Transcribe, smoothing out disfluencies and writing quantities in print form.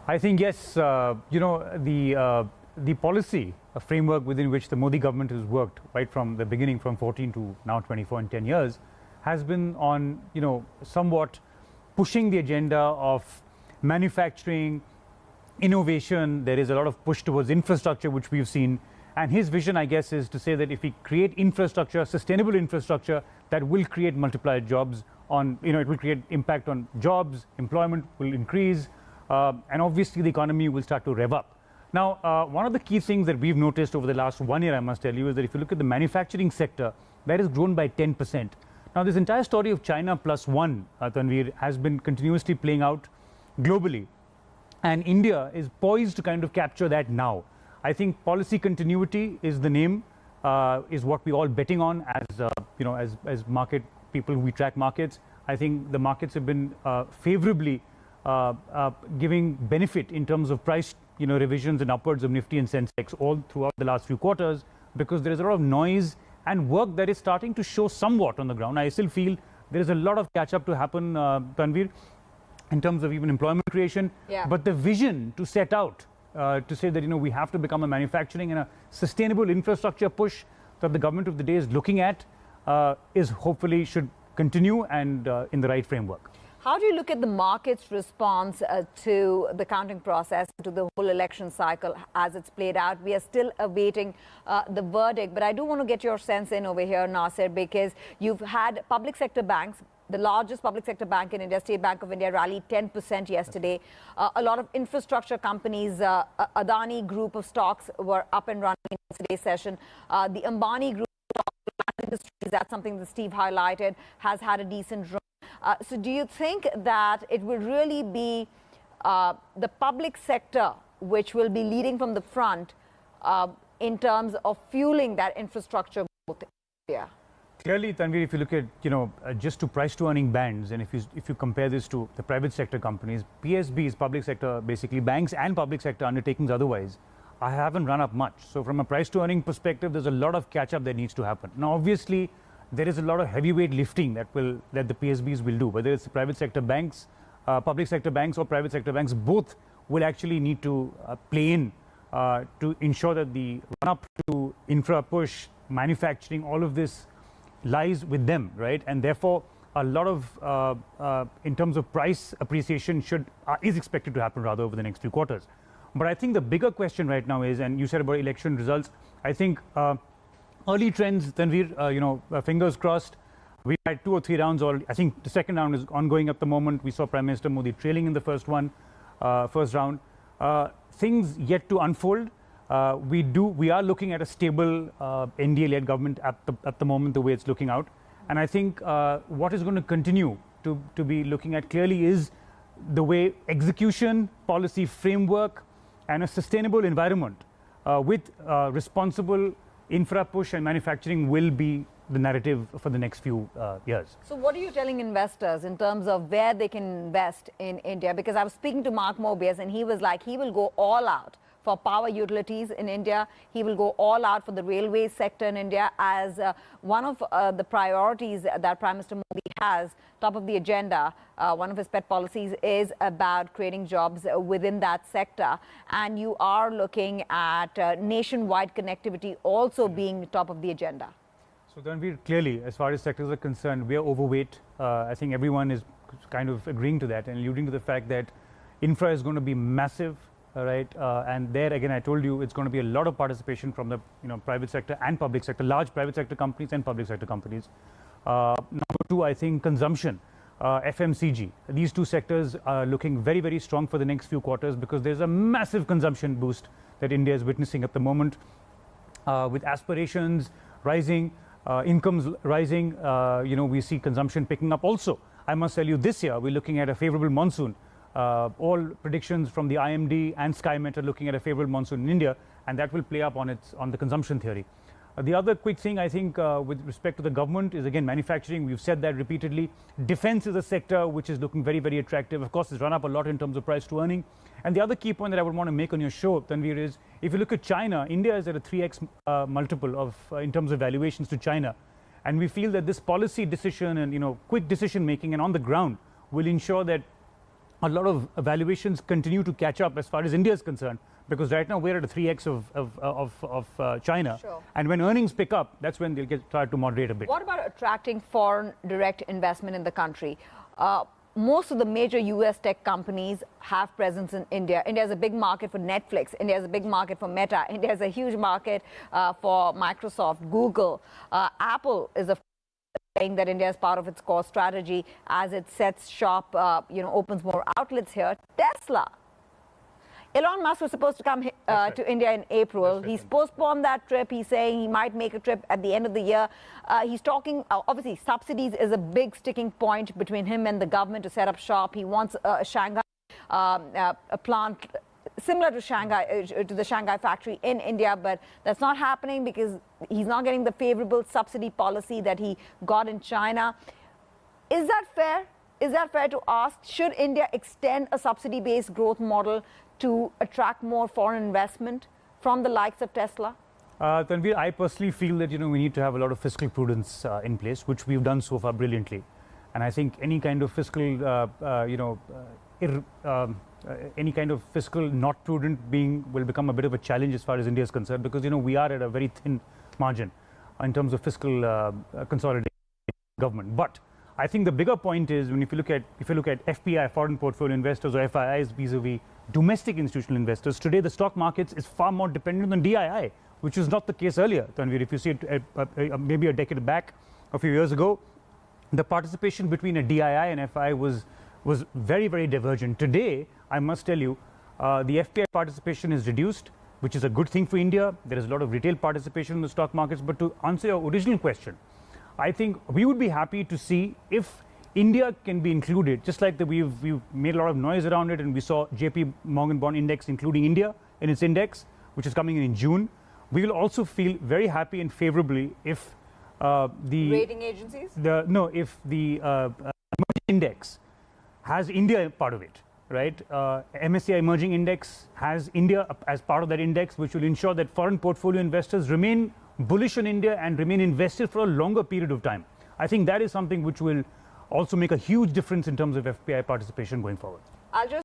I think yes, the policy framework within which the Modi government has worked right from the beginning, from 14 to now 24 in 10 years, has been on somewhat pushing the agenda of manufacturing, innovation. There is a lot of push towards infrastructure, which we've seen. And his vision, I guess, is to say that if we create infrastructure, sustainable infrastructure, that will create multiplier jobs on, it will create impact on jobs, employment will increase, and obviously the economy will start to rev up. Now, one of the key things that we've noticed over the last 1 year, I must tell you, is that if you look at the manufacturing sector, that has grown by 10%. Now, this entire story of China plus one, Tanvir, has been continuously playing out globally. And India is poised to kind of capture that now. I think policy continuity is the name, is what we're all betting on as market people who track markets. I think the markets have been favorably giving benefit in terms of price revisions and upwards of Nifty and Sensex all throughout the last few quarters, because there is a lot of noise and work that is starting to show somewhat on the ground. I still feel there is a lot of catch-up to happen, Tanvir, in terms of even employment creation. Yeah. But the vision to set out to say that we have to become a manufacturing and a sustainable infrastructure push that the government of the day is looking at is hopefully should continue and in the right framework. How do you look at the market's response to the counting process, to the whole election cycle as it's played out? We are still awaiting the verdict, but I do want to get your sense in over here, Nasser, because you've had public sector banks. The largest public sector bank in India, State Bank of India, rallied 10% yesterday. A lot of infrastructure companies, Adani group of stocks were up and running in today's session. The Ambani group of industries, that's something that Steve highlighted, has had a decent run. So do you think that it will really be the public sector which will be leading from the front in terms of fueling that infrastructure growth in India? Clearly, Tanvir, if you look at just to price to earning bands, and if you compare this to the private sector companies, PSBs, public sector, basically banks and public sector undertakings otherwise, I haven't run up much. So from a price to earning perspective, there's a lot of catch up that needs to happen. Now, obviously, there is a lot of heavyweight lifting that the PSBs will do, whether it's the private sector banks, public sector banks or private sector banks, both will actually need to play in to ensure that the run up to infra push, manufacturing, all of this lies with them, right? And therefore, a lot of, in terms of price appreciation is expected to happen rather over the next few quarters. But I think the bigger question right now is, and you said about election results, I think early trends, Tanvir, fingers crossed. We had 2 or 3 rounds already. I think the second round is ongoing at the moment. We saw Prime Minister Modi trailing in the first round. Things yet to unfold. We are looking at a stable NDA-led government at the moment, the way it's looking out. And I think what is going to continue to be looking at clearly is the way execution, policy framework, and a sustainable environment with responsible infra push and manufacturing will be the narrative for the next few years. So what are you telling investors in terms of where they can invest in India? Because I was speaking to Mark Mobius and he was like, he will go all out for power utilities in India. He will go all out for the railway sector in India as one of the priorities that Prime Minister Modi has, top of the agenda. One of his pet policies is about creating jobs within that sector. And you are looking at nationwide connectivity also being top of the agenda. So Tanvir, clearly, as far as sectors are concerned, we are overweight. I think everyone is kind of agreeing to that and alluding to the fact that infra is going to be massive. Right, and there again, I told you it's going to be a lot of participation from the private sector and public sector, large private sector companies and public sector companies. Number 2, I think consumption, FMCG. These 2 sectors are looking very, very strong for the next few quarters because there's a massive consumption boost that India is witnessing at the moment, with aspirations rising, incomes rising. We see consumption picking up. Also, I must tell you, this year we're looking at a favorable monsoon. All predictions from the IMD and SkyMet are looking at a favorable monsoon in India, and that will play up on the consumption theory. The other quick thing, I think, with respect to the government is, again, manufacturing. We've said that repeatedly. Defense is a sector which is looking very, very attractive. Of course, it's run up a lot in terms of price to earning. And the other key point that I would want to make on your show, Tanvir, is if you look at China, India is at a 3x multiple of in terms of valuations to China. And we feel that this policy decision and quick decision making and on the ground will ensure that a lot of valuations continue to catch up as far as India is concerned, because right now we're at a 3x of China. Sure. And when earnings pick up, that's when they'll try to moderate a bit. What about attracting foreign direct investment in the country? Most of the major US tech companies have presence in India. India is a big market for Netflix. India is a big market for Meta. India is a huge market for Microsoft, Google. Apple is saying that India is part of its core strategy as it sets shop, opens more outlets here. Tesla. Elon Musk was supposed to come to India in April. He's postponed that trip. He's saying he might make a trip at the end of the year. He's talking, obviously, subsidies is a big sticking point between him and the government to set up shop. He wants a Shanghai, a plant similar to Shanghai, to the Shanghai factory in India, but that's not happening because he's not getting the favorable subsidy policy that he got in China. Is that fair? Is that fair to ask? Should India extend a subsidy-based growth model to attract more foreign investment from the likes of Tesla? Tanvir, I personally feel that we need to have a lot of fiscal prudence in place, which we've done so far brilliantly. And I think any kind of fiscal, any kind of fiscal not prudent will become a bit of a challenge as far as India is concerned, because we are at a very thin margin in terms of fiscal consolidation government. But I think the bigger point is if you look at FPI, foreign portfolio investors, or FIIs vis-a-vis domestic institutional investors, today the stock markets is far more dependent on DII, which was not the case earlier. Tanvir, if you see it maybe a decade back, a few years ago, the participation between a DII and FII was very, very divergent. Today, I must tell you, the FPI participation is reduced, which is a good thing for India. There is a lot of retail participation in the stock markets. But to answer your original question, I think we would be happy to see if India can be included, just like we've made a lot of noise around it, and we saw JP Morgan Bond Index including India in its index, which is coming in June. We will also feel very happy and favorably if the rating agencies? If the emerging index has India part of it, right? MSCI Emerging Index has India as part of that index, which will ensure that foreign portfolio investors remain bullish on India and remain invested for a longer period of time. I think that is something which will also make a huge difference in terms of FPI participation going forward. I'll just